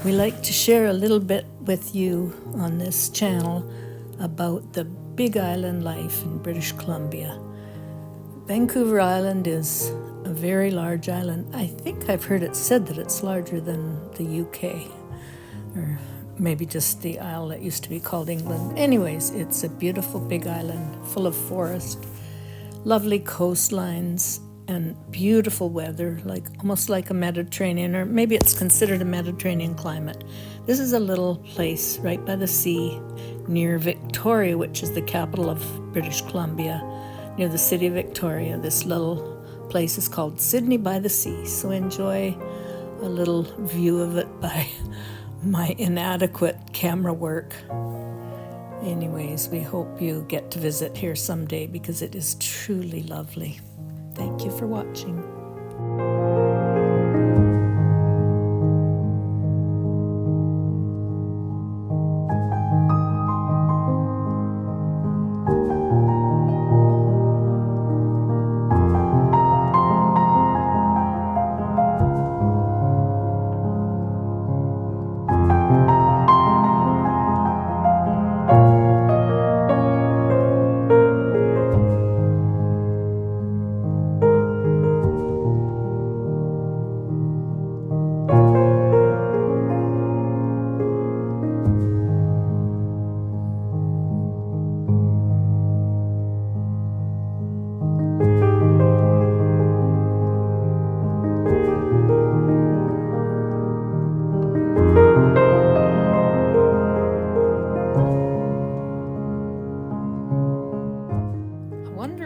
We like to share a little bit with you on this channel about the big island life in British Columbia. Vancouver Island is a very large island. I think I've heard it said that it's larger than the UK, or maybe just the isle that used to be called England. Anyways, it's a beautiful big island full of forest, lovely coastlines, and beautiful weather, like almost like a Mediterranean, or maybe it's considered a Mediterranean climate. This is a little place right by the sea near Victoria, which is the capital of British Columbia, near the city of Victoria. This little place is called Sydney by the Sea, so enjoy a little view of it by my inadequate camera work. Anyways, we hope you get to visit here someday because it is truly lovely. Thank you for watching.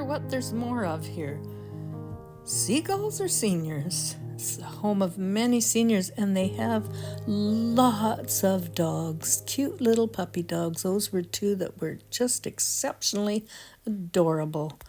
What there's more of here. Seagulls or seniors? It's the home of many seniors, and they have lots of dogs, cute little puppy dogs. Those were two that were just exceptionally adorable.